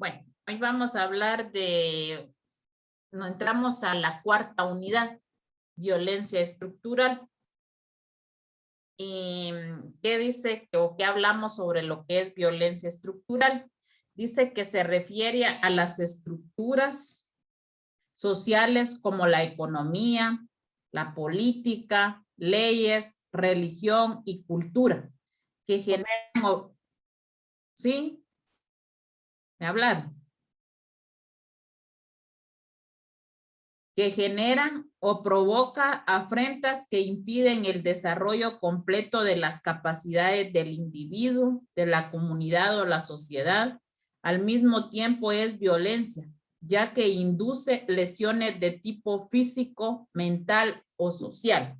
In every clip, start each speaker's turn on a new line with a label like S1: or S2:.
S1: Bueno, hoy vamos a hablar de, no entramos a la cuarta unidad, violencia estructural. ¿Y qué dice o qué hablamos sobre lo que es violencia estructural? Dice que se refiere a las estructuras sociales como la economía, la política, leyes, religión y cultura que generan, ¿sí? ¿Me hablaron? Que generan o provoca afrentas que impiden el desarrollo completo de las capacidades del individuo, de la comunidad o la sociedad. Al mismo tiempo es violencia, ya que induce lesiones de tipo físico, mental o social.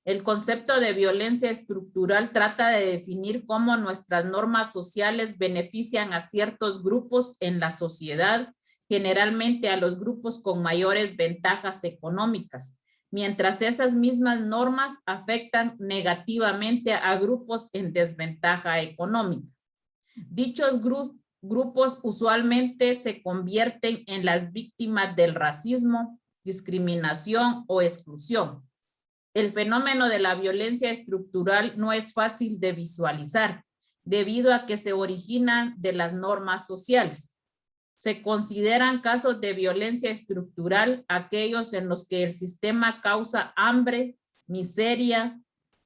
S1: El concepto de violencia estructural trata de definir cómo nuestras normas sociales benefician a ciertos grupos en la sociedad, generalmente a los grupos con mayores ventajas económicas, mientras esas mismas normas afectan negativamente a grupos en desventaja económica. Dichos grupos usualmente se convierten en las víctimas del racismo, discriminación o exclusión. El fenómeno de la violencia estructural no es fácil de visualizar, debido a que se originan de las normas sociales. Se consideran casos de violencia estructural aquellos en los que el sistema causa hambre, miseria,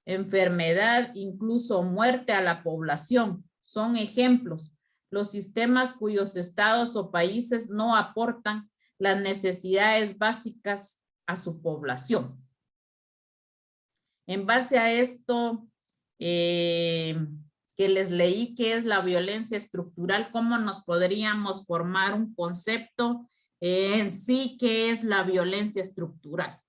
S1: enfermedad, incluso muerte a la población. Son ejemplos. Los sistemas cuyos estados o países no aportan las necesidades básicas a su población. En base a esto que les leí, que es la violencia estructural, ¿cómo nos podríamos formar un concepto en sí que es la violencia estructural?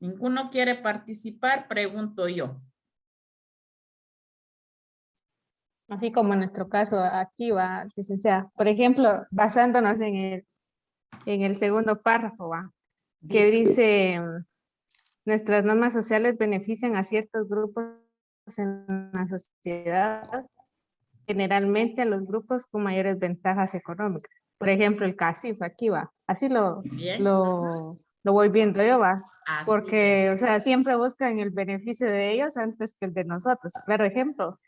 S1: ¿Ninguno quiere participar? Pregunto yo.
S2: Así como en nuestro caso aquí va, licenciada. Por ejemplo, basándonos en el segundo párrafo, va, que dice, nuestras normas sociales benefician a ciertos grupos en la sociedad, generalmente a los grupos con mayores ventajas económicas. Por ejemplo, el CACIF aquí va. Así lo voy viendo yo, va.
S1: Así
S2: Porque,
S1: es.
S2: o sea, siempre buscan el beneficio de ellos antes que el de nosotros. Claro ejemplo,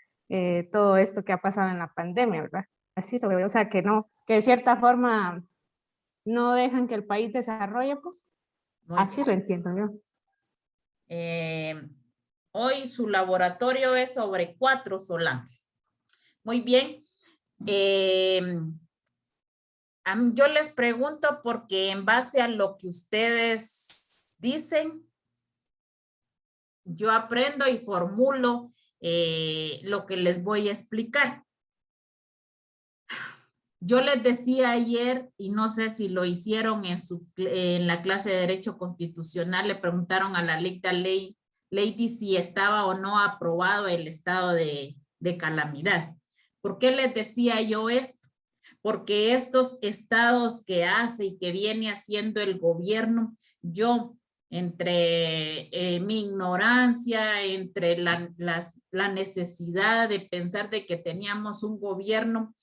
S2: todo esto que ha pasado en la pandemia, ¿verdad? Así lo veo. O sea, que no, que de cierta forma no dejan que el país desarrolle, pues.
S1: Muy
S2: Así
S1: bien.
S2: lo entiendo yo.
S1: Hoy su laboratorio es sobre 4 Solange. Muy bien. Yo les pregunto porque en base a lo que ustedes dicen, yo aprendo y formulo lo que les voy a explicar. Yo les decía ayer, y no sé si lo hicieron en la clase de Derecho Constitucional, le preguntaron a la Lady si estaba o no aprobado el estado de calamidad. ¿Por qué les decía yo esto? Porque estos estados que hace y que viene haciendo el gobierno, yo entre mi ignorancia, entre la necesidad de pensar de que teníamos un gobierno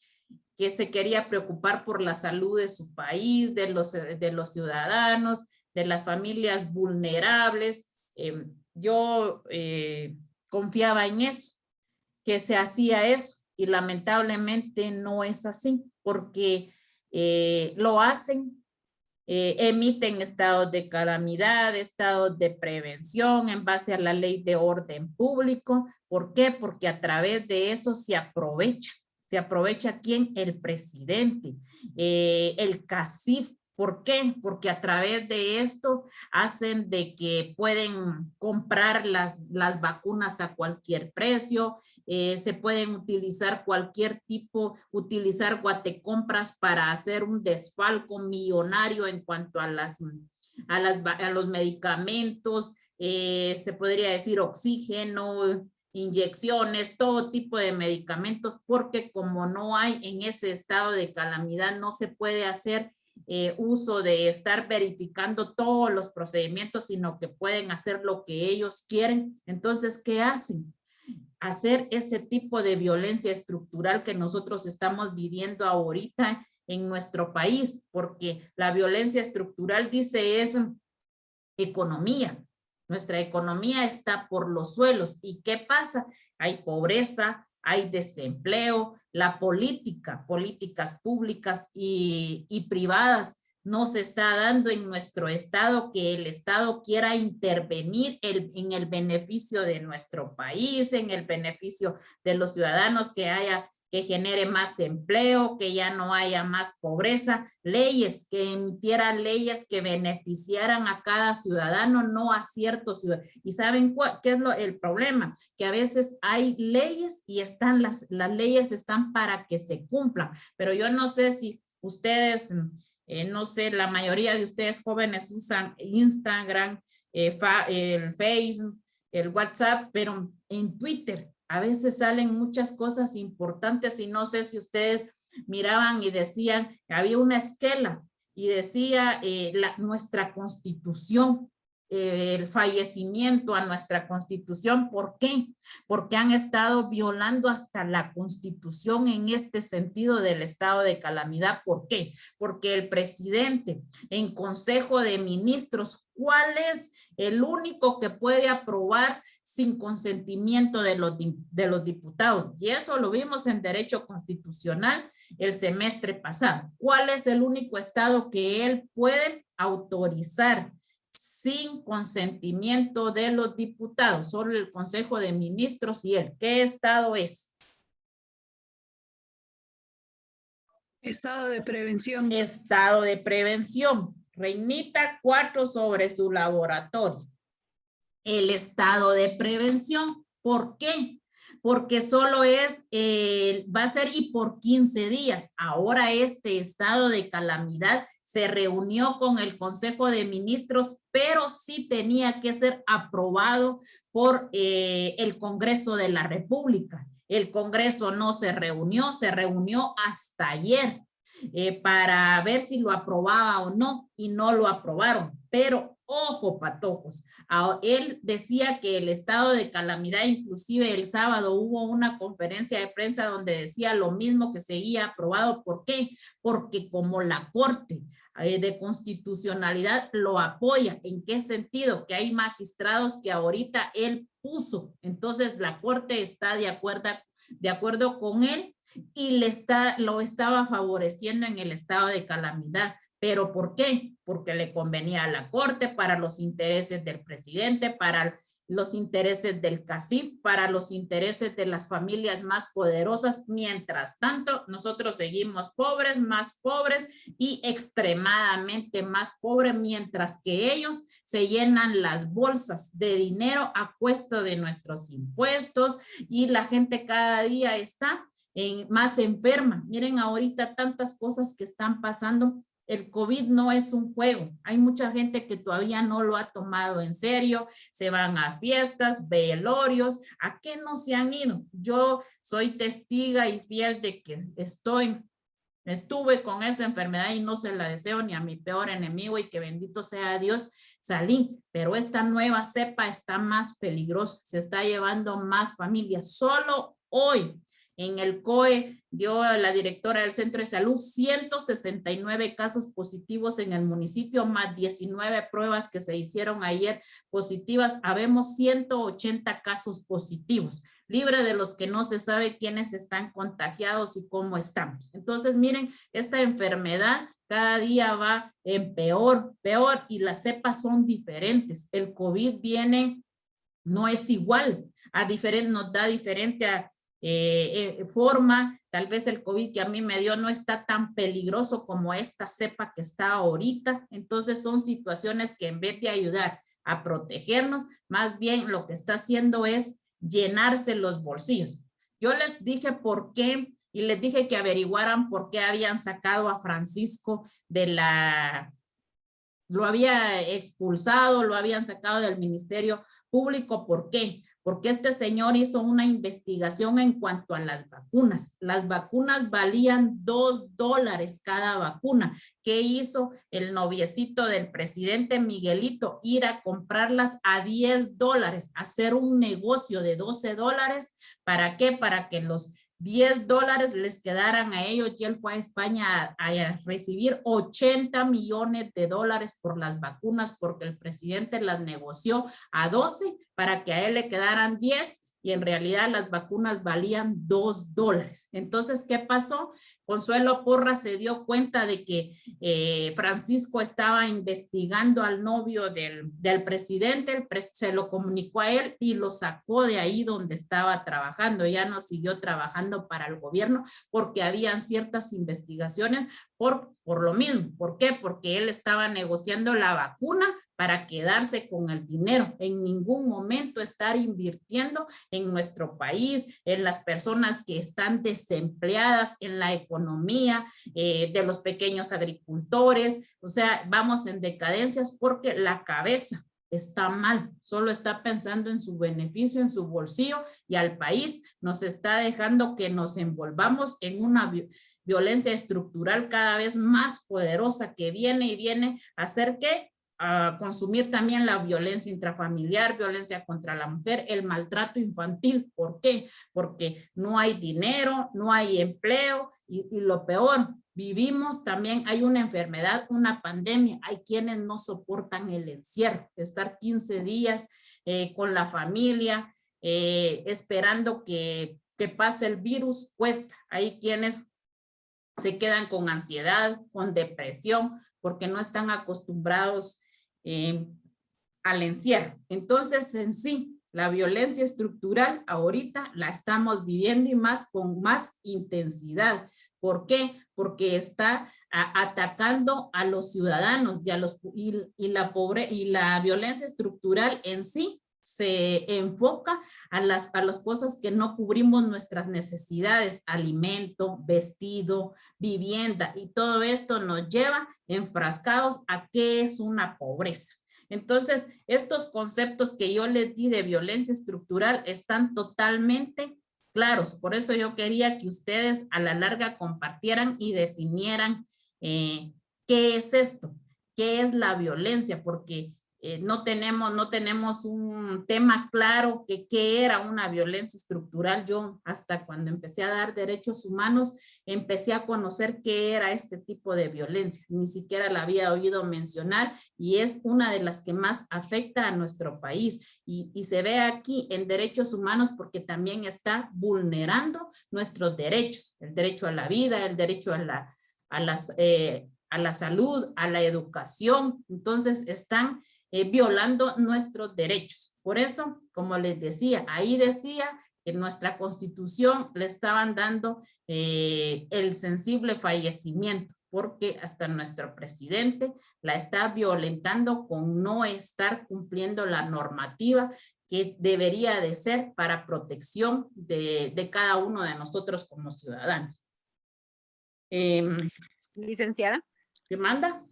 S1: que se quería preocupar por la salud de su país, de los ciudadanos, de las familias vulnerables. Yo confiaba en eso, que se hacía eso, y lamentablemente no es así, porque lo hacen, emiten estados de calamidad, estados de prevención en base a la ley de orden público. ¿Por qué? Porque a través de eso se aprovecha. ¿Se aprovecha quién? El presidente, el CACIF. ¿Por qué? Porque a través de esto hacen de que pueden comprar las vacunas a cualquier precio, se pueden utilizar cualquier tipo, utilizar guatecompras para hacer un desfalco millonario en cuanto a los medicamentos, se podría decir oxígeno, inyecciones, todo tipo de medicamentos, porque como no hay en ese estado de calamidad, no se puede hacer uso de estar verificando todos los procedimientos, sino que pueden hacer lo que ellos quieren. Entonces, ¿qué hacen? Hacer ese tipo de violencia estructural que nosotros estamos viviendo ahorita en nuestro país, porque la violencia estructural, dice, es economía. Nuestra economía está por los suelos. ¿Y qué pasa? Hay pobreza, hay desempleo, la política, políticas públicas y privadas no se está dando en nuestro estado, que el estado quiera intervenir en el beneficio de nuestro país, en el beneficio de los ciudadanos, que genere más empleo, que ya no haya más pobreza, leyes, que emitieran leyes que beneficiaran a cada ciudadano, no a ciertos ciudadanos. ¿Y saben qué es el problema? Que a veces hay leyes y están las leyes están para que se cumplan, pero yo no sé si ustedes, no sé, la mayoría de ustedes jóvenes usan Instagram, el Facebook, el WhatsApp, pero en Twitter a veces salen muchas cosas importantes y no sé si ustedes miraban y decían, había una esquela y decía nuestra Constitución, el fallecimiento a nuestra Constitución. ¿Por qué? Porque han estado violando hasta la Constitución en este sentido del estado de calamidad. ¿Por qué? Porque el presidente en Consejo de Ministros, ¿cuál es el único que puede aprobar sin consentimiento de los diputados? Y eso lo vimos en Derecho Constitucional el semestre pasado. ¿Cuál es el único estado que él puede autorizar sin consentimiento de los diputados? Solo el Consejo de Ministros y él. ¿Qué estado es?
S3: Estado de prevención.
S1: Estado de prevención. Reinita 4 sobre su laboratorio. El estado de prevención. ¿Por qué? Porque solo va a ser y por 15 días. Ahora este estado de calamidad se reunió con el Consejo de Ministros, pero sí tenía que ser aprobado por el Congreso de la República. El Congreso no se reunió hasta ayer para ver si lo aprobaba o no, y no lo aprobaron. Pero ojo, patojos, él decía que el estado de calamidad, inclusive el sábado hubo una conferencia de prensa donde decía lo mismo, que seguía aprobado. ¿Por qué? Porque como la Corte de Constitucionalidad lo apoya. ¿En qué sentido? Que hay magistrados que ahorita él puso, entonces la Corte está de acuerdo con él y lo estaba favoreciendo en el estado de calamidad. ¿Pero por qué? Porque le convenía a la Corte, para los intereses del presidente, para los intereses del CACIF, para los intereses de las familias más poderosas. Mientras tanto, nosotros seguimos pobres, más pobres y extremadamente más pobres, mientras que ellos se llenan las bolsas de dinero a cuesta de nuestros impuestos y la gente cada día está más enferma. Miren ahorita tantas cosas que están pasando. El COVID no es un juego. Hay mucha gente que todavía no lo ha tomado en serio. Se van a fiestas, velorios. ¿A qué no se han ido? Yo soy testiga y fiel de que estuve con esa enfermedad y no se la deseo ni a mi peor enemigo, y que bendito sea Dios, salí. Pero esta nueva cepa está más peligrosa. Se está llevando más familias. Solo hoy en el COE dio la directora del Centro de Salud 169 casos positivos en el municipio, más 19 pruebas que se hicieron ayer positivas. Habemos 180 casos positivos, libre de los que no se sabe quiénes están contagiados y cómo están. Entonces, miren, esta enfermedad cada día va en peor, y las cepas son diferentes. El COVID no es igual, nos da diferente forma. Tal vez el COVID que a mí me dio no está tan peligroso como esta cepa que está ahorita. Entonces son situaciones que en vez de ayudar a protegernos, más bien lo que está haciendo es llenarse los bolsillos. Yo les dije por qué y les dije que averiguaran por qué habían sacado a Francisco de la lo había expulsado, lo habían sacado del Ministerio Público. ¿Por qué? Porque este señor hizo una investigación en cuanto a las vacunas. Las vacunas valían $2 cada vacuna. ¿Qué hizo el noviecito del presidente Miguelito? Ir a comprarlas a $10, hacer un negocio de $12. ¿Para qué? Para que los $10 les quedaran a ellos, y él fue a España a recibir $80 millones por las vacunas, porque el presidente las negoció a 12 para que a él le quedaran 10, y en realidad las vacunas valían $2. Entonces, ¿qué pasó? Consuelo Porras se dio cuenta de que Francisco estaba investigando al novio del presidente, se lo comunicó a él y lo sacó de ahí donde estaba trabajando. Ya no siguió trabajando para el gobierno porque habían ciertas investigaciones por lo mismo. ¿Por qué? Porque él estaba negociando la vacuna para quedarse con el dinero. En ningún momento estar invirtiendo en nuestro país, en las personas que están desempleadas, en la economía de los pequeños agricultores. O sea, vamos en decadencias porque la cabeza está mal, solo está pensando en su beneficio, en su bolsillo, y al país nos está dejando que nos envolvamos en una violencia estructural cada vez más poderosa que viene a hacer que a consumir también la violencia intrafamiliar, violencia contra la mujer, el maltrato infantil. ¿Por qué? Porque no hay dinero, no hay empleo, y lo peor, vivimos también, hay una enfermedad, una pandemia. Hay quienes no soportan el encierro, estar 15 días con la familia, esperando que pase el virus, cuesta. Hay quienes se quedan con ansiedad, con depresión, porque no están acostumbrados al encierro. Entonces, en sí, la violencia estructural ahorita la estamos viviendo, y más con más intensidad. ¿Por qué? Porque está atacando a los ciudadanos y la violencia estructural en sí se enfoca a las cosas que no cubrimos nuestras necesidades: alimento, vestido, vivienda, y todo esto nos lleva enfrascados a qué es una pobreza. Entonces, estos conceptos que yo les di de violencia estructural están totalmente claros. Por eso yo quería que ustedes a la larga compartieran y definieran qué es esto, qué es la violencia, porque no tenemos un tema claro que qué era una violencia estructural. Yo hasta cuando empecé a dar derechos humanos empecé a conocer qué era este tipo de violencia. Ni siquiera la había oído mencionar, y es una de las que más afecta a nuestro país, y se ve aquí en derechos humanos porque también está vulnerando nuestros derechos: el derecho a la vida, el derecho a la salud, a la educación. Entonces están violando nuestros derechos. Por eso, como les decía, ahí decía que en nuestra Constitución le estaban dando el sensible fallecimiento, porque hasta nuestro presidente la está violentando con no estar cumpliendo la normativa que debería de ser para protección de cada uno de nosotros como ciudadanos.
S4: Licenciada.
S1: ¿Qué manda?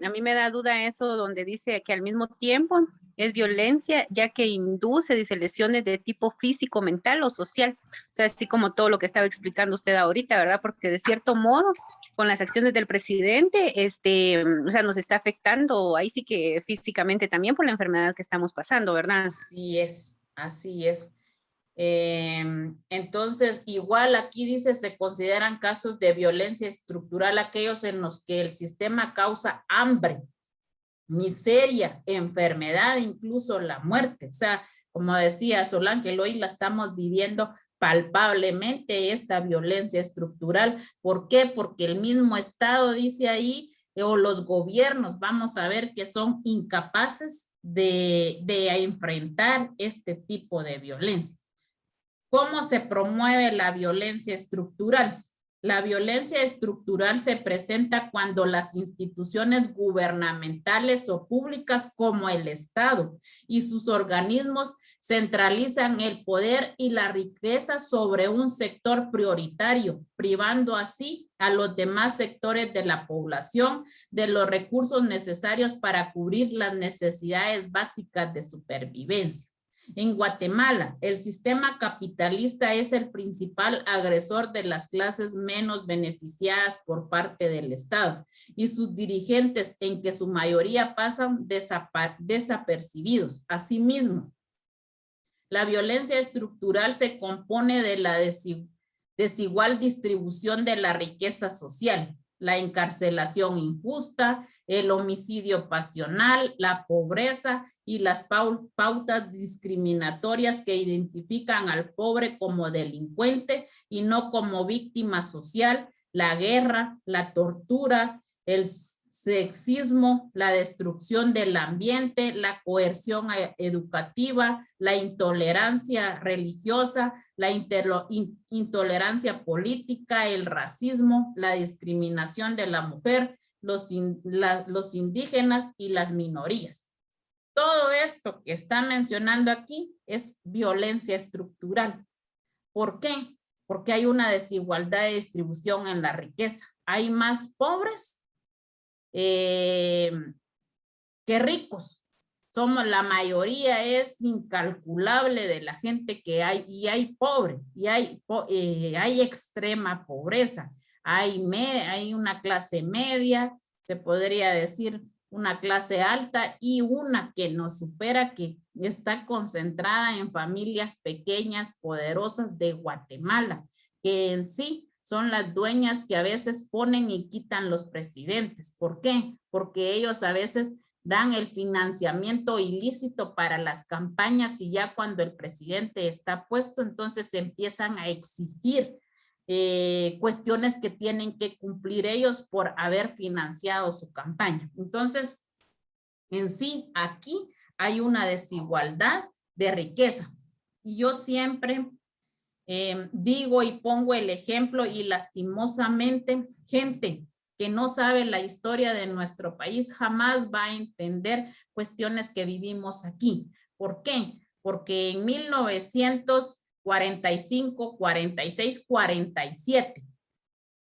S4: A mí me da duda eso donde dice que al mismo tiempo es violencia, ya que induce, dice, lesiones de tipo físico, mental o social. O sea, así como todo lo que estaba explicando usted ahorita, ¿verdad? Porque de cierto modo, con las acciones del presidente, o sea, nos está afectando ahí sí que físicamente también por la enfermedad que estamos pasando, ¿verdad?
S1: Así es, así es. Entonces, igual aquí dice, se consideran casos de violencia estructural aquellos en los que el sistema causa hambre, miseria, enfermedad, incluso la muerte. O sea, como decía Solángel, hoy la estamos viviendo palpablemente, esta violencia estructural. ¿Por qué? Porque el mismo Estado dice ahí, o los gobiernos, vamos a ver que son incapaces de enfrentar este tipo de violencia. ¿Cómo se promueve la violencia estructural? La violencia estructural se presenta cuando las instituciones gubernamentales o públicas, como el Estado y sus organismos, centralizan el poder y la riqueza sobre un sector prioritario, privando así a los demás sectores de la población de los recursos necesarios para cubrir las necesidades básicas de supervivencia. En Guatemala, el sistema capitalista es el principal agresor de las clases menos beneficiadas por parte del Estado y sus dirigentes, en que su mayoría pasan desapercibidos. Asimismo, la violencia estructural se compone de la desigual distribución de la riqueza social, la encarcelación injusta, el homicidio pasional, la pobreza y las pautas discriminatorias que identifican al pobre como delincuente y no como víctima social, la guerra, la tortura, el sexismo, la destrucción del ambiente, la coerción educativa, la intolerancia religiosa, la intolerancia política, el racismo, la discriminación de la mujer, los indígenas y las minorías. Todo esto que está mencionando aquí es violencia estructural. ¿Por qué? Porque hay una desigualdad de distribución en la riqueza. Hay más pobres que ricos. La mayoría es incalculable de la gente que hay, y hay pobre, y hay extrema pobreza. Hay una clase media, se podría decir una clase alta, y una que nos supera, que está concentrada en familias pequeñas, poderosas de Guatemala, que en sí son las dueñas que a veces ponen y quitan los presidentes. ¿Por qué? Porque ellos a veces dan el financiamiento ilícito para las campañas, y ya cuando el presidente está puesto, entonces se empiezan a exigir cuestiones que tienen que cumplir ellos por haber financiado su campaña. Entonces, en sí, aquí hay una desigualdad de riqueza. Y yo siempre digo y pongo el ejemplo, y lastimosamente, gente que no sabe la historia de nuestro país jamás va a entender cuestiones que vivimos aquí. ¿Por qué? Porque en 1945, 46, 47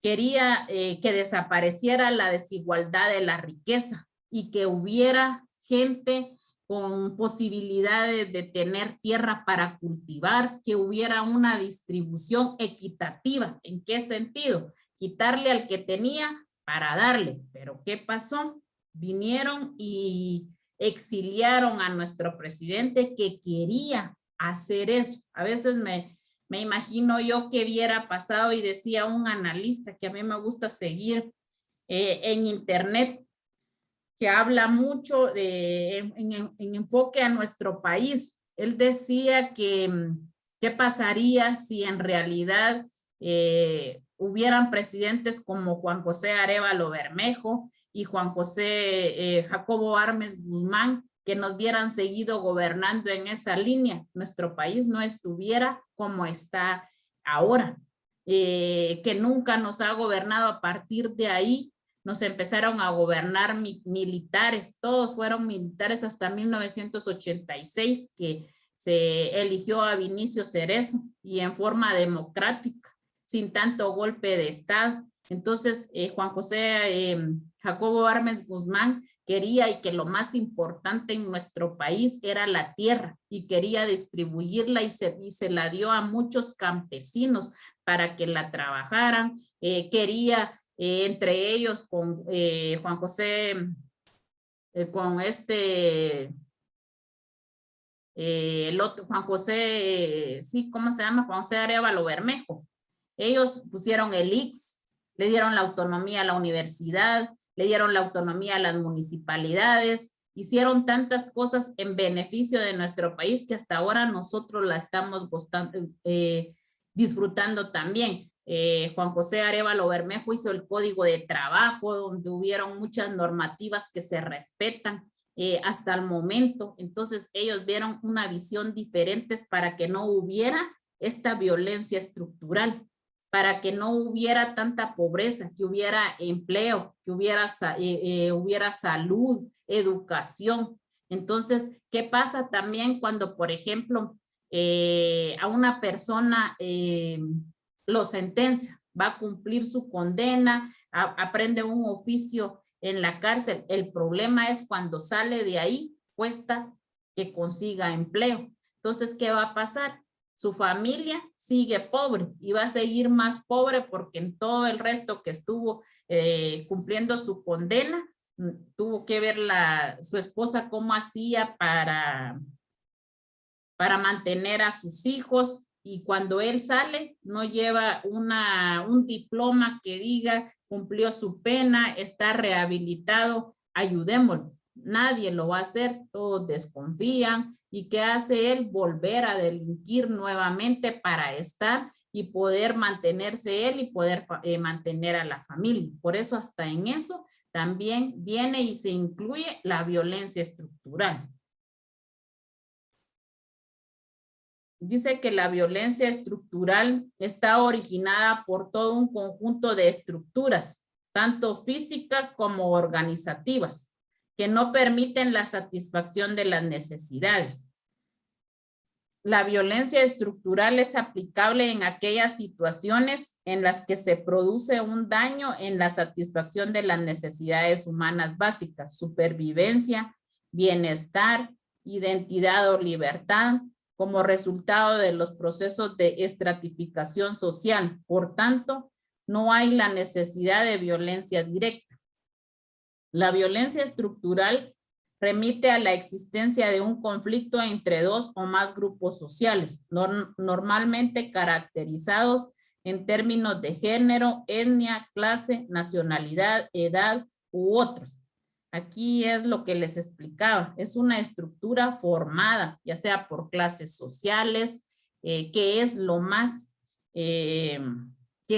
S1: quería que desapareciera la desigualdad de la riqueza y que hubiera gente con posibilidades de tener tierra para cultivar, que hubiera una distribución equitativa. ¿En qué sentido? Quitarle al que tenía para darle. ¿Pero qué pasó? Vinieron y exiliaron a nuestro presidente, que quería hacer eso. A veces me imagino yo que hubiera pasado, y decía un analista que a mí me gusta seguir en internet, que habla mucho en enfoque a nuestro país. Él decía que qué pasaría si en realidad hubieran presidentes como Juan José Arévalo Bermejo y Juan José Jacobo Armes Guzmán, que nos hubieran seguido gobernando en esa línea. Nuestro país no estuviera como está ahora, que nunca nos ha gobernado. A partir de ahí nos empezaron a gobernar militares, todos fueron militares hasta 1986, que se eligió a Vinicio Cerezo, y en forma democrática, sin tanto golpe de Estado. Entonces, Juan José Jacobo Armes Guzmán quería, y que lo más importante en nuestro país era la tierra, y quería distribuirla, y se la dio a muchos campesinos para que la trabajaran. Quería entre ellos con Juan José, con el otro, Juan José, sí, ¿cómo se llama? Juan José Arévalo Bermejo. Ellos pusieron el IX, le dieron la autonomía a la universidad, le dieron la autonomía a las municipalidades, hicieron tantas cosas en beneficio de nuestro país, que hasta ahora nosotros la estamos disfrutando también. Juan José Arévalo Bermejo hizo el Código de Trabajo, donde hubieron muchas normativas que se respetan hasta el momento. Entonces ellos vieron una visión diferente para que no hubiera esta violencia estructural, para que no hubiera tanta pobreza, que hubiera empleo, que hubiera salud, educación. Entonces, ¿qué pasa también cuando, por ejemplo, a una persona lo sentencia? va a cumplir su condena, aprende un oficio en la cárcel. El problema es cuando sale de ahí, cuesta que consiga empleo. Entonces, ¿qué va a pasar? Su familia sigue pobre y va a seguir más pobre porque en todo el resto que estuvo cumpliendo su condena, tuvo que ver su esposa cómo hacía para mantener a sus hijos, y cuando él sale no lleva un diploma que diga cumplió su pena, está rehabilitado, ayudémoslo. Nadie lo va a hacer, todos desconfían. ¿Y qué hace él? Volver a delinquir nuevamente para estar y poder mantenerse él y poder mantener a la familia. Por eso hasta en eso también viene y se incluye la violencia estructural. Dice que la violencia estructural está originada por todo un conjunto de estructuras, tanto físicas como organizativas, que no permiten la satisfacción de las necesidades. La violencia estructural es aplicable en aquellas situaciones en las que se produce un daño en la satisfacción de las necesidades humanas básicas, supervivencia, bienestar, identidad o libertad, como resultado de los procesos de estratificación social. Por tanto, no hay la necesidad de violencia directa. La violencia estructural remite a la existencia de un conflicto entre dos o más grupos sociales, normalmente caracterizados en términos de género, etnia, clase, nacionalidad, edad u otros. Aquí es lo que les explicaba, es una estructura formada, ya sea por clases sociales, que es lo más que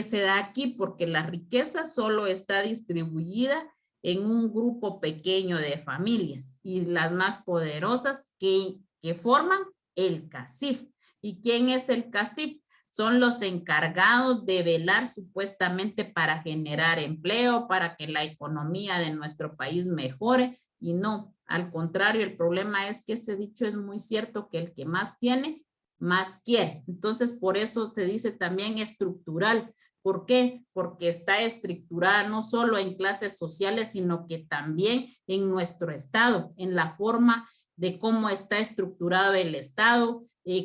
S1: se da aquí, porque la riqueza solo está distribuida en un grupo pequeño de familias y las más poderosas que forman el CACIF. ¿Y quién es el CACIF? Son los encargados de velar supuestamente para generar empleo, para que la economía de nuestro país mejore, y no, al contrario, el problema es que ese dicho es muy cierto, que el que más tiene, más quiere. Entonces, por eso se dice también estructural. ¿Por qué? Porque está estructurada no solo en clases sociales, sino que también en nuestro Estado, en la forma de cómo está estructurado el Estado,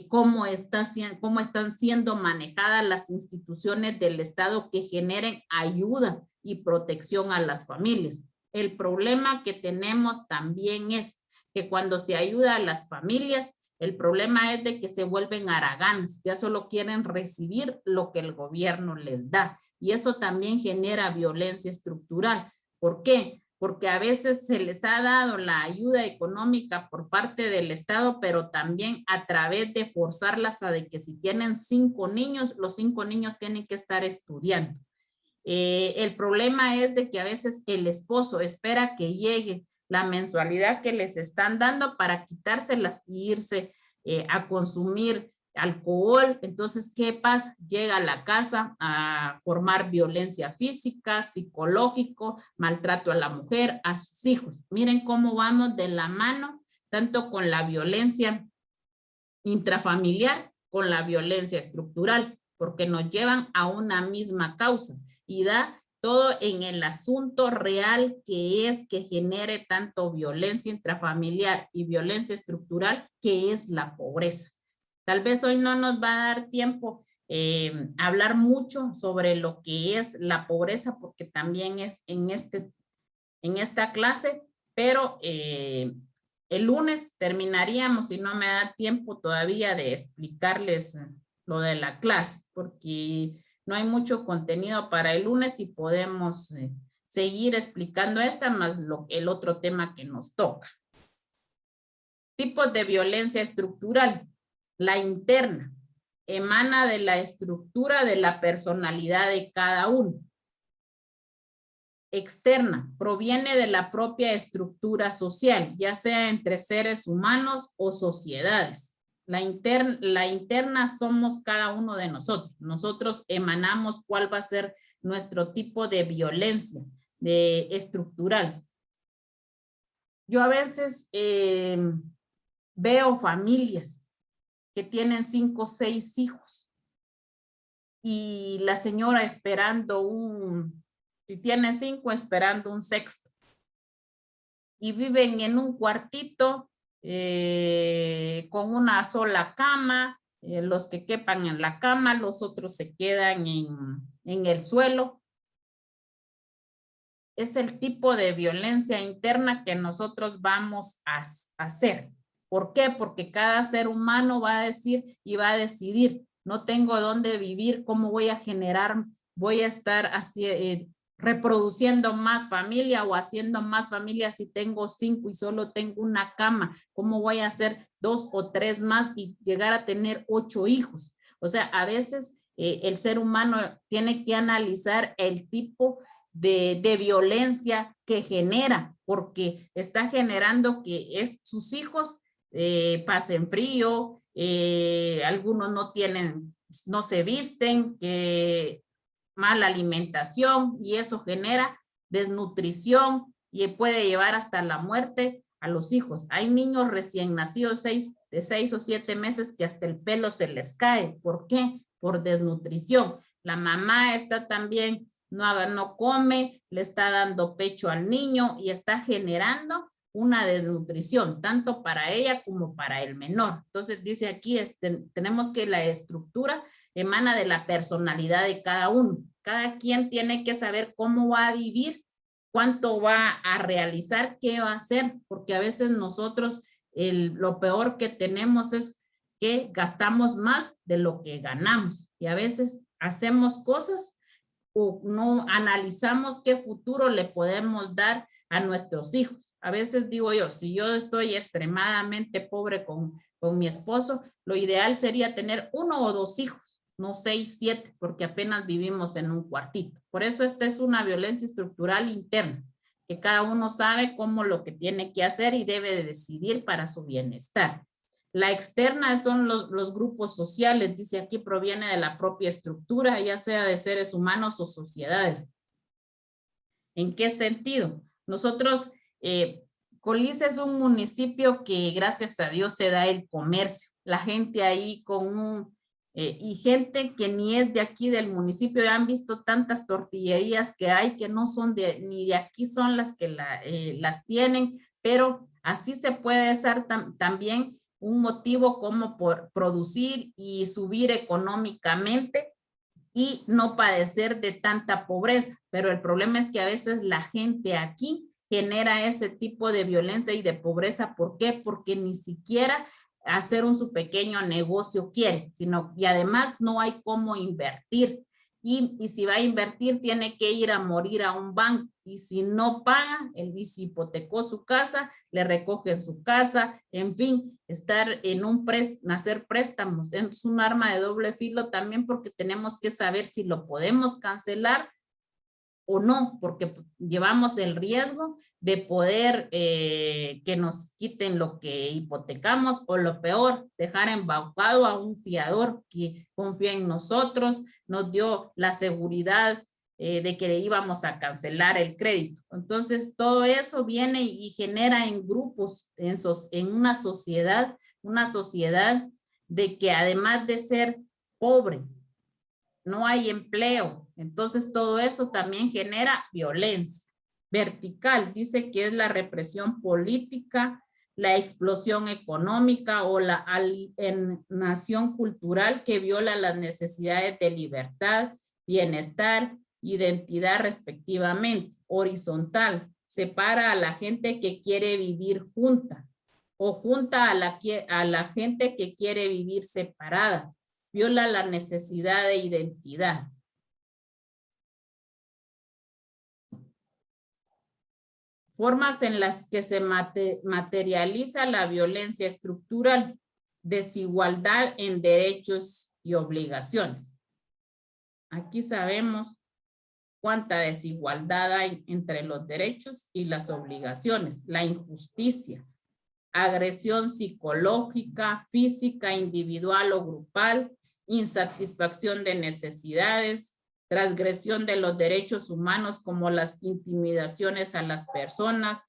S1: cómo están siendo manejadas las instituciones del Estado que generen ayuda y protección a las familias. El problema que tenemos también es que cuando se ayuda a las familias, el problema es de que se vuelven haraganes, ya solo quieren recibir lo que el gobierno les da. Y eso también genera violencia estructural. ¿Por qué? Porque a veces se les ha dado la ayuda económica por parte del Estado, pero también a través de forzarlas a de que si tienen 5 niños, los 5 niños tienen que estar estudiando. El problema es de que a veces el esposo espera que llegue la mensualidad que les están dando para quitárselas y irse a consumir alcohol. Entonces, ¿qué pasa? Llega a la casa a formar violencia física, psicológico, maltrato a la mujer, a sus hijos. Miren cómo vamos de la mano, tanto con la violencia intrafamiliar, con la violencia estructural, porque nos llevan a una misma causa y da todo en el asunto real, que es que genere tanto violencia intrafamiliar y violencia estructural, que es la pobreza. Tal vez hoy no nos va a dar tiempo hablar mucho sobre lo que es la pobreza, porque también es en esta clase, pero el lunes terminaríamos, si no me da tiempo todavía de explicarles lo de la clase, porque no hay mucho contenido para el lunes y podemos seguir explicando esta más el otro tema que nos toca. Tipos de violencia estructural. La interna emana de la estructura de la personalidad de cada uno. Externa proviene de la propia estructura social, ya sea entre seres humanos o sociedades. La interna somos cada uno de nosotros. Nosotros emanamos cuál va a ser nuestro tipo de violencia estructural. Yo a veces veo familias que tienen 5 o 6 hijos y la señora esperando si tiene 5, esperando un sexto. Y viven en un cuartito con una sola cama, los que quepan en la cama, los otros se quedan en el suelo. Es el tipo de violencia interna que nosotros vamos a hacer. ¿Por qué? Porque cada ser humano va a decir y va a decidir, no tengo dónde vivir, cómo voy a generar, voy a estar así, reproduciendo más familia o haciendo más familia si tengo 5 y solo tengo una cama, cómo voy a hacer 2 o 3 más y llegar a tener 8 hijos. O sea, a veces el ser humano tiene que analizar el tipo de violencia que genera, porque está generando que sus hijos pasen frío, algunos no se visten, mala alimentación, y eso genera desnutrición y puede llevar hasta la muerte a los hijos. Hay niños recién nacidos de 6 o 7 meses que hasta el pelo se les cae. ¿Por qué? Por desnutrición. La mamá está también, no come, le está dando pecho al niño y está generando una desnutrición, tanto para ella como para el menor. Entonces dice aquí, tenemos que la estructura emana de la personalidad de cada uno. Cada quien tiene que saber cómo va a vivir, cuánto va a realizar, qué va a hacer, porque a veces nosotros lo peor que tenemos es que gastamos más de lo que ganamos y a veces hacemos cosas o no analizamos qué futuro le podemos dar a nuestros hijos. A veces digo yo, si yo estoy extremadamente pobre con mi esposo, lo ideal sería tener 1 o 2 hijos, no 6, 7, porque apenas vivimos en un cuartito. Por eso esta es una violencia estructural interna, que cada uno sabe cómo lo que tiene que hacer y debe de decidir para su bienestar. La externa son los grupos sociales, dice aquí, proviene de la propia estructura, ya sea de seres humanos o sociedades. ¿En qué sentido? Nosotros, Colisa es un municipio que gracias a Dios se da el comercio. La gente ahí y gente que ni es de aquí del municipio, ya han visto tantas tortillerías que hay que no son ni de aquí, son las que las tienen, pero así se puede ser también un motivo como por producir y subir económicamente y no padecer de tanta pobreza. Pero el problema es que a veces la gente aquí genera ese tipo de violencia y de pobreza. ¿Por qué? Porque ni siquiera hacer su pequeño negocio quiere, y además no hay cómo invertir. Y si va a invertir, tiene que ir a morir a un banco. Y si no paga, y si hipotecó su casa, le recogen su casa. En fin, estar hacer préstamos es un arma de doble filo también, porque tenemos que saber si lo podemos cancelar o no, porque llevamos el riesgo de poder que nos quiten lo que hipotecamos, o lo peor, dejar embaucado a un fiador que confía en nosotros, nos dio la seguridad de que íbamos a cancelar el crédito. Entonces todo eso viene y genera en grupos, en una sociedad de que además de ser pobre, no hay empleo. Entonces todo eso también genera violencia. Vertical, dice que es la represión política, la explosión económica o la alienación cultural que viola las necesidades de libertad, bienestar, identidad respectivamente. Horizontal, separa a la gente que quiere vivir junta o junta a la gente que quiere vivir separada. Viola la necesidad de identidad. Formas en las que se materializa la violencia estructural. Desigualdad en derechos y obligaciones. Aquí sabemos cuánta desigualdad hay entre los derechos y las obligaciones. La injusticia, agresión psicológica, física, individual o grupal, insatisfacción de necesidades, transgresión de los derechos humanos como las intimidaciones a las personas,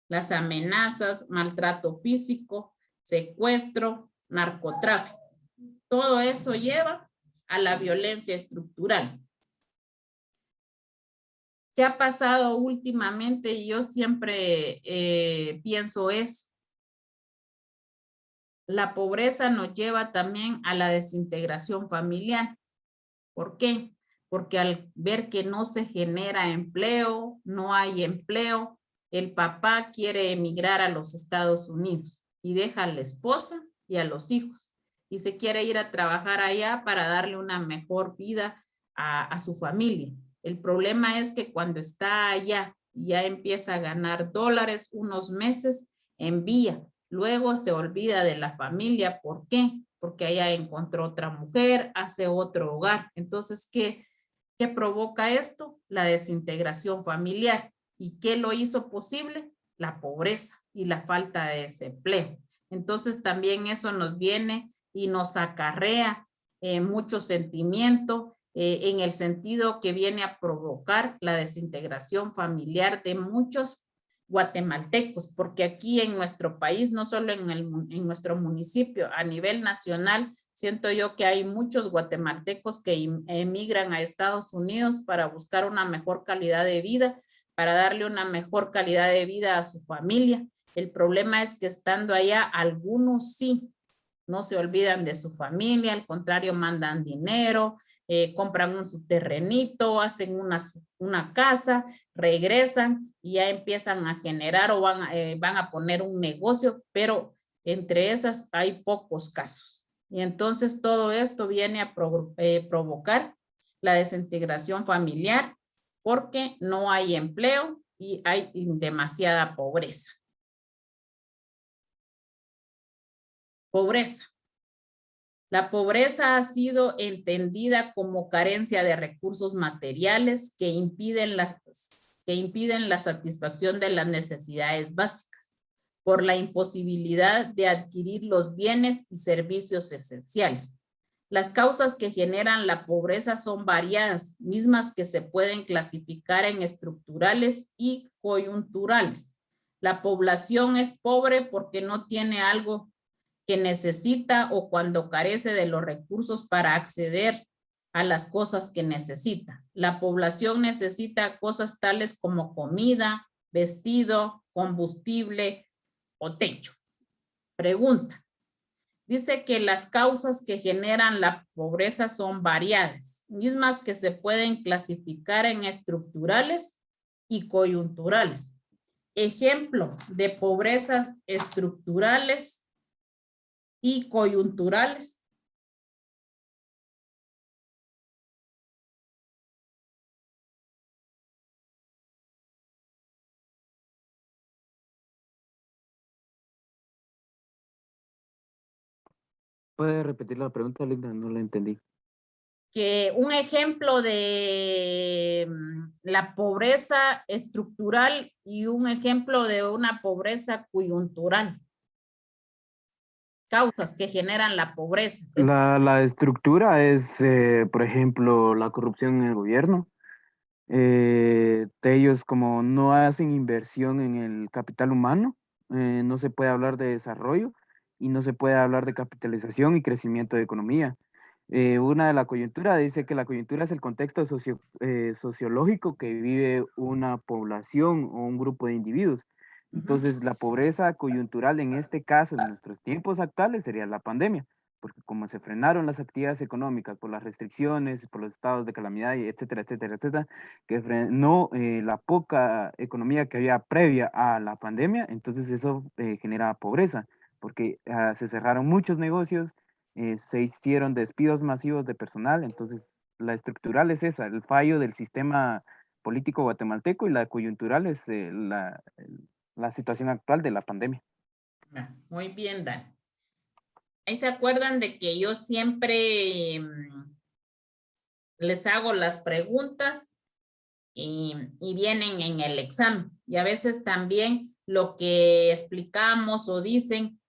S1: las amenazas, maltrato físico, secuestro, narcotráfico. Todo eso lleva a la violencia estructural. ¿Qué ha pasado últimamente? Y yo siempre pienso eso. La pobreza nos lleva también a la desintegración familiar. ¿Por qué? Porque al ver que no se genera empleo, no hay empleo, el papá quiere emigrar a los Estados Unidos y deja a la esposa y a los hijos y se quiere ir a trabajar allá para darle una mejor vida a su familia. El problema es que cuando está allá y ya empieza a ganar dólares unos meses, envía. Luego se olvida de la familia. ¿Por qué? Porque allá encontró otra mujer, hace otro hogar. Entonces, ¿qué provoca esto? La desintegración familiar. ¿Y qué lo hizo posible? La pobreza y la falta de desempleo. Entonces, también eso nos viene y nos acarrea mucho sentimiento en el sentido que viene a provocar la desintegración familiar de muchos guatemaltecos, porque aquí en nuestro país, no solo en nuestro municipio, a nivel nacional, siento yo que hay muchos guatemaltecos que emigran a Estados Unidos para buscar una mejor calidad de vida, para darle una mejor calidad de vida a su familia. El problema es que estando allá, algunos sí, no se olvidan de su familia, al contrario, mandan dinero, compran su terrenito, hacen una casa, regresan y ya empiezan a generar o van a poner un negocio, pero entre esas hay pocos casos. Y entonces todo esto viene a provocar la desintegración familiar porque no hay empleo y hay demasiada pobreza. Pobreza. La pobreza ha sido entendida como carencia de recursos materiales que impiden la satisfacción de las necesidades básicas por la imposibilidad de adquirir los bienes y servicios esenciales. Las causas que generan la pobreza son variadas, mismas que se pueden clasificar en estructurales y coyunturales. La población es pobre porque no tiene algo que necesita o cuando carece de los recursos para acceder a las cosas que necesita. La población necesita cosas tales como comida, vestido, combustible o techo. Pregunta. Dice que las causas que generan la pobreza son variadas, mismas que se pueden clasificar en estructurales y coyunturales. Ejemplo de pobrezas estructurales y coyunturales.
S5: ¿Puede repetir la pregunta, Linda? No la entendí.
S1: Que un ejemplo de la pobreza estructural y un ejemplo de una pobreza coyuntural. Causas que generan la pobreza.
S5: La estructura es, por ejemplo, la corrupción en el gobierno. Ellos como no hacen inversión en el capital humano, no se puede hablar de desarrollo y no se puede hablar de capitalización y crecimiento de economía. Una de la coyuntura dice que la coyuntura es el contexto sociológico que vive una población o un grupo de individuos. Entonces, la pobreza coyuntural en este caso, en nuestros tiempos actuales, sería la pandemia, porque como se frenaron las actividades económicas por las restricciones, por los estados de calamidad, etcétera, etcétera, etcétera, que frenó la poca economía que había previa a la pandemia, entonces eso genera pobreza, porque se cerraron muchos negocios, se hicieron despidos masivos de personal, entonces la estructural es esa, el fallo del sistema político guatemalteco, y la coyuntural es la situación actual de la pandemia.
S1: Muy bien, Dan. Ahí se acuerdan de que yo siempre les hago las preguntas y vienen en el examen. Y a veces también lo que explicamos o dicen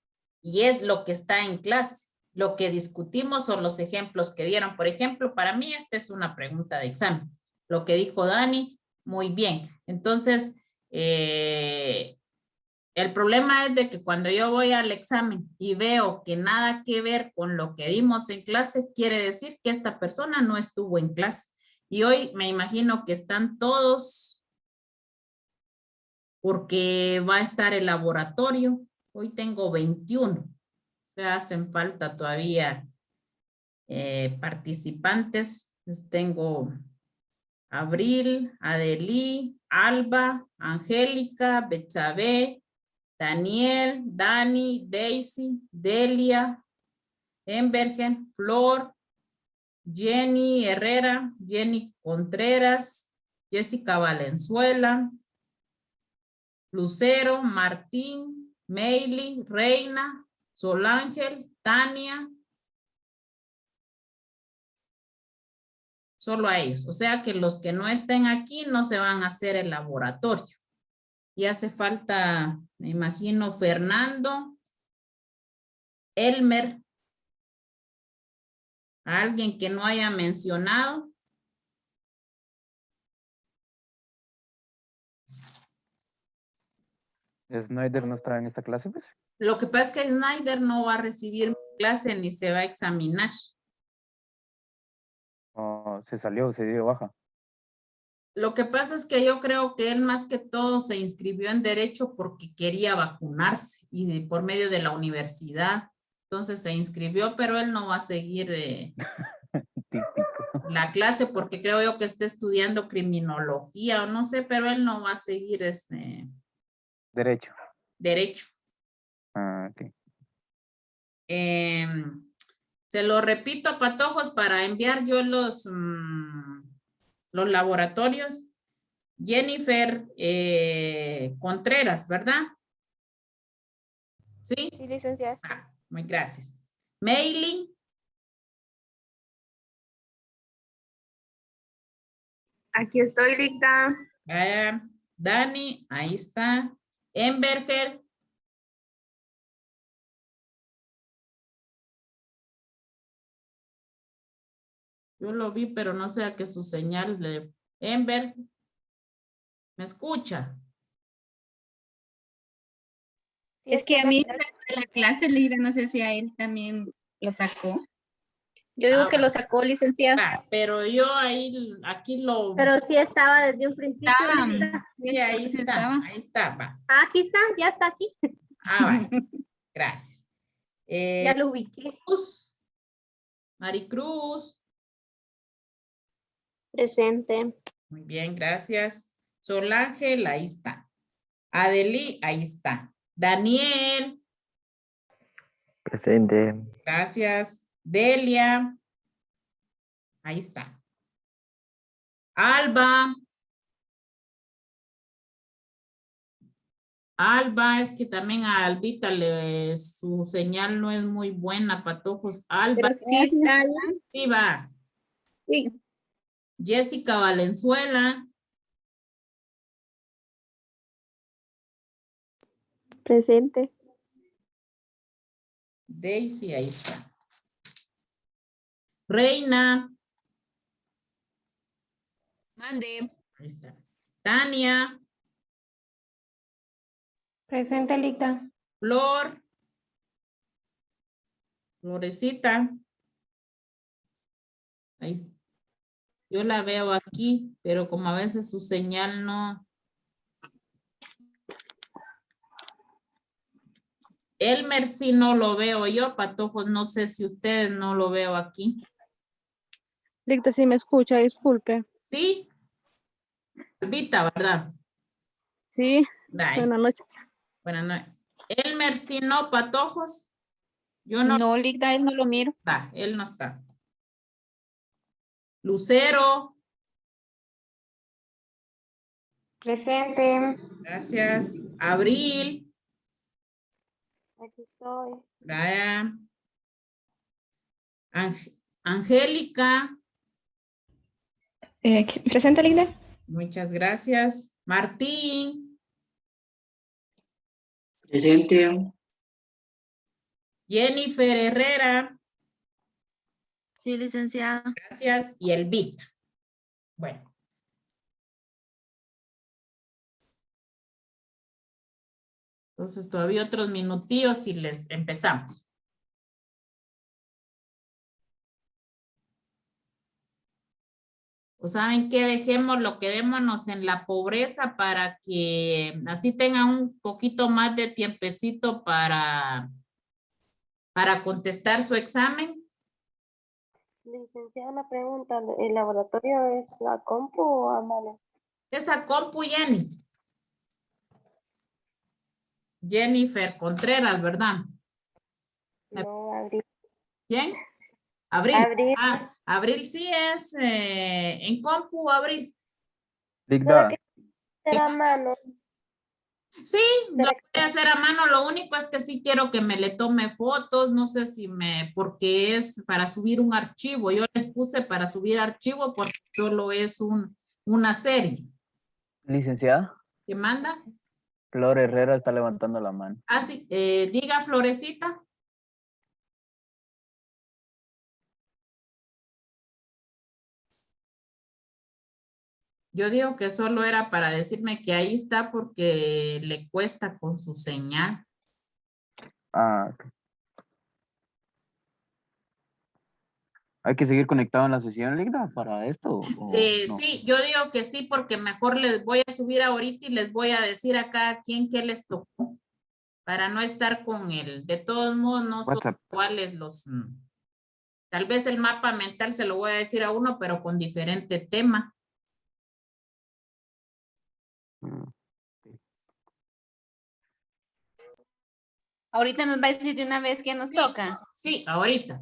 S1: y es lo que está en clase. Lo que discutimos son los ejemplos que dieron. Por ejemplo, para mí esta es una pregunta de examen. Lo que dijo Dani, muy bien. Entonces, El problema es de que cuando yo voy al examen y veo que nada que ver con lo que dimos en clase, quiere decir que esta persona no estuvo en clase. Y hoy me imagino que están todos porque va a estar el laboratorio. Hoy tengo 21. Me hacen falta todavía participantes. Pues tengo Abril, Adelí, Alba, Angélica, Betsabe, Daniel, Dani, Daisy, Delia, Embergen, Flor, Jenny Herrera, Jenny Contreras, Jessica Valenzuela, Lucero, Martín, Meili, Reina, Solángel, Tania. Solo a ellos. O sea que los que no estén aquí no se van a hacer el laboratorio. Y hace falta, me imagino, Fernando, Elmer, a alguien que no haya mencionado.
S5: Snyder no está en esta clase, pues.
S1: Lo que pasa es que Snyder no va a recibir clase ni se va a examinar.
S5: Oh, se salió, se dio baja.
S1: Lo que pasa es que yo creo que él más que todo se inscribió en Derecho porque quería vacunarse y por medio de la universidad. Entonces se inscribió, pero él no va a seguir
S5: Típico.
S1: la clase porque creo yo que está estudiando criminología o no sé, pero él no va a seguir
S5: Derecho.
S1: Derecho.
S5: Ah, ok.
S1: Se lo repito, Patojos, para enviar yo los laboratorios. Jennifer Contreras, ¿verdad? ¿Sí?
S6: Sí, licenciada.
S1: Ah, muy gracias. Meili.
S6: Aquí estoy, dicta.
S1: Dani, ahí está. Emberger. Yo lo vi, pero no sé a qué su señal de Ember. ¿Me escucha?
S6: Sí,
S7: Es que a
S6: está
S7: mí
S6: en
S7: la clase leída, no sé si a él también lo sacó.
S4: Yo digo
S1: Ah,
S4: que lo sacó, licenciada.
S1: pero yo ahí, aquí lo...
S8: Pero sí estaba desde un principio.
S7: Estaba,
S8: Lista.
S1: Sí, ahí
S7: sí
S1: está,
S7: estaba.
S1: ahí está, va.
S8: Ah, aquí está, ya está aquí.
S1: Ah, vale, gracias.
S8: Ya lo ubiqué.
S1: Cruz, Maricruz,
S6: presente.
S1: muy bien, gracias. Solángel, ahí está. Adeli, ahí está. Daniel,
S9: Presente.
S1: gracias. Delia, ahí está. Alba. Alba, es que también a Albita su señal no es muy buena, Patojos. Alba,
S4: Pero sí está.
S1: sí va.
S4: Sí.
S1: Jessica Valenzuela,
S8: Presente.
S1: Daisy, ahí está. Reina,
S3: Mande.
S1: ahí está. Tania,
S8: Presente, Lita.
S1: Flor, Florecita. Ahí. Yo la veo aquí, pero como a veces su señal no. Elmer sí no lo veo yo, Patojos, no sé si ustedes no lo veo aquí.
S2: Dicta, si me escucha, disculpe.
S1: ¿Sí? Albita, ¿verdad?
S2: Sí,
S1: Ahí está.
S2: buenas noches.
S1: Buenas noches. Elmer sí no, Patojos. Yo no.
S4: No, Ligda, él no lo miro.
S1: Va, él no está. Lucero,
S6: Presente.
S1: gracias. Abril,
S8: Aquí estoy.
S1: vaya. Angélica,
S7: Presente, Ligda.
S1: muchas gracias. Martín,
S10: Presente.
S1: Jennifer Herrera,
S7: Sí, licenciada.
S1: gracias. Y Elvita. Bueno. Entonces todavía otros minutillos y les empezamos. O saben que dejémoslo, quedémonos en la pobreza para que así tengan un poquito más de tiempecito para contestar su examen.
S8: Licenciada, una pregunta. ¿El laboratorio es la compu o a mano?
S1: Esa compu, Jenny. Jennifer Contreras, ¿verdad?
S8: No, Abril.
S1: ¿Quién? Abril.
S8: Abril.
S1: Ah, Abril sí es en compu, Abril.
S5: Ligda,
S8: ¿Será a mano?
S1: Sí, lo voy a hacer a mano. Lo único es que sí quiero que me le tome fotos. No sé si porque es para subir un archivo. Yo les puse para subir archivo porque solo es una serie.
S5: licenciada,
S1: ¿Qué manda?
S5: Flor Herrera está levantando la mano.
S1: Ah, sí, diga Florecita. Yo digo que solo era para decirme que ahí está porque le cuesta con su señal.
S5: Ah, ok. ¿Hay que seguir conectado en la sesión, Ligda, para esto? ¿O no?
S1: Sí, yo digo que sí, porque mejor les voy a subir ahorita y les voy a decir a cada quien qué les tocó, para no estar con él. De todos modos, no son
S5: WhatsApp.
S1: iguales los... Tal vez el mapa mental se lo voy a decir a uno, pero con diferente tema.
S7: Ahorita nos va a decir de una vez que nos
S1: Sí,
S7: toca.
S1: sí, ahorita.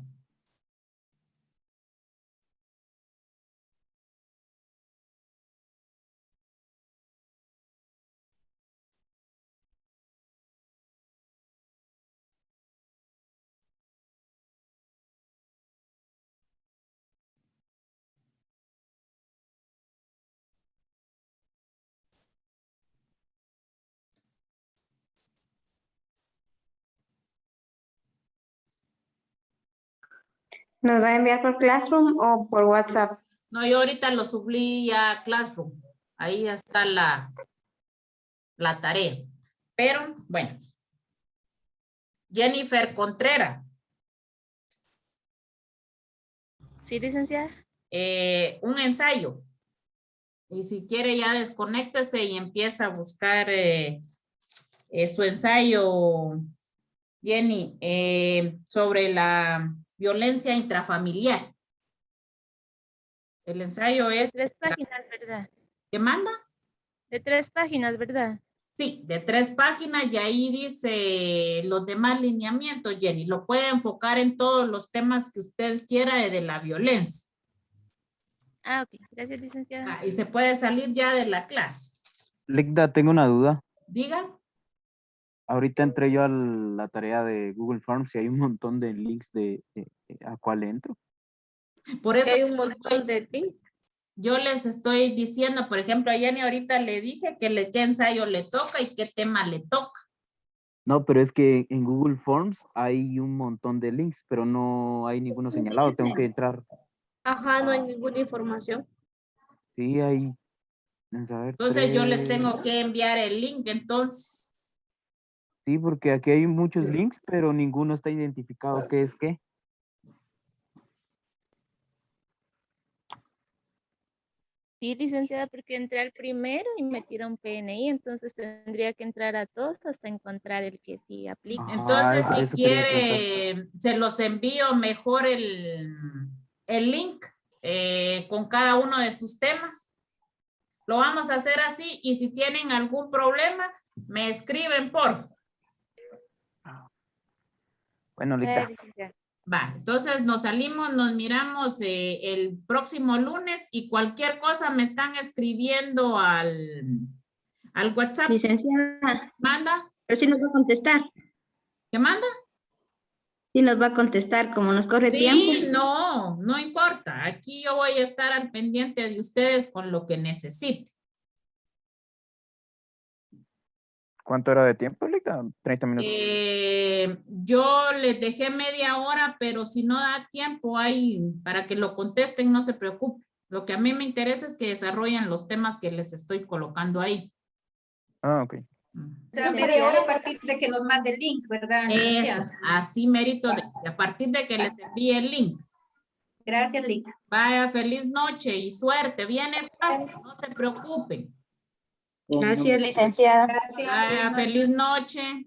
S6: ¿Nos va a enviar por Classroom o por WhatsApp?
S1: No, yo ahorita lo subí a Classroom. Ahí está la tarea. Pero, bueno. Jennifer Contreras.
S7: ¿Sí, licenciada?
S1: Un ensayo. Y si quiere ya desconéctese y empieza a buscar su ensayo, Jenny, sobre la violencia intrafamiliar. El ensayo es...
S7: De 3 páginas, ¿verdad?
S1: ¿Qué manda?
S7: De 3 páginas, ¿verdad?
S1: Sí, de 3 páginas y ahí dice los demás lineamientos, Jenny. Lo puede enfocar en todos los temas que usted quiera de la violencia.
S7: Ah, ok. Gracias, licenciada.
S1: Y se puede salir ya de la clase.
S5: Ligda, tengo una duda.
S1: Diga.
S5: Ahorita entré yo a la tarea de Google Forms y hay un montón de links ¿a cuál entro?
S1: Por eso
S8: Hay un montón de ti.
S1: yo les estoy diciendo, por ejemplo, a Jenny ahorita le dije qué ensayo le toca y qué tema le toca.
S5: No, pero es que en Google Forms hay un montón de links, pero no hay ninguno señalado. Tengo que entrar.
S8: Ajá, no hay ninguna información.
S5: Sí, hay. Vamos a ver,
S1: Entonces yo les
S5: 3.
S1: tengo que enviar el link entonces.
S5: Sí, porque aquí hay muchos links, pero ninguno está identificado qué es qué.
S7: Sí, licenciada, porque entré al primero y me tira un PNI, entonces tendría que entrar a todos hasta encontrar el que sí aplica.
S1: Entonces, si
S5: eso quería preguntar.
S1: quiere, se los envío mejor el link con cada uno de sus temas. Lo vamos a hacer así y si tienen algún problema, me escriben, por favor.
S5: Bueno, Lita.
S1: Va, entonces nos salimos, nos miramos el próximo lunes y cualquier cosa me están escribiendo al WhatsApp.
S6: Licenciada,
S1: ¿Manda?
S6: pero sí nos va a contestar.
S1: ¿Qué manda?
S6: Sí nos va a contestar, como nos corre tiempo.
S1: Sí, no importa. Aquí yo voy a estar al pendiente de ustedes con lo que necesite.
S5: ¿Cuánto era de tiempo, Lita? 30 minutos.
S1: Yo les dejé media hora, pero si no da tiempo ahí para que lo contesten, no se preocupe. Lo que a mí me interesa es que desarrollen los temas que les estoy colocando ahí.
S5: Ah, ok.
S9: sea, media hora a partir de que nos mande el link, ¿verdad?
S1: Eso, así mérito a partir de que les envíe el link.
S9: Gracias, Lita.
S1: Vaya, feliz noche y suerte. Viene fácil, no se preocupen.
S6: Gracias, licenciada.
S9: Gracias.
S1: Vaya, feliz noche.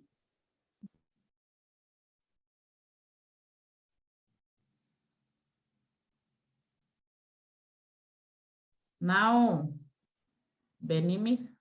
S1: Now, vení, mija.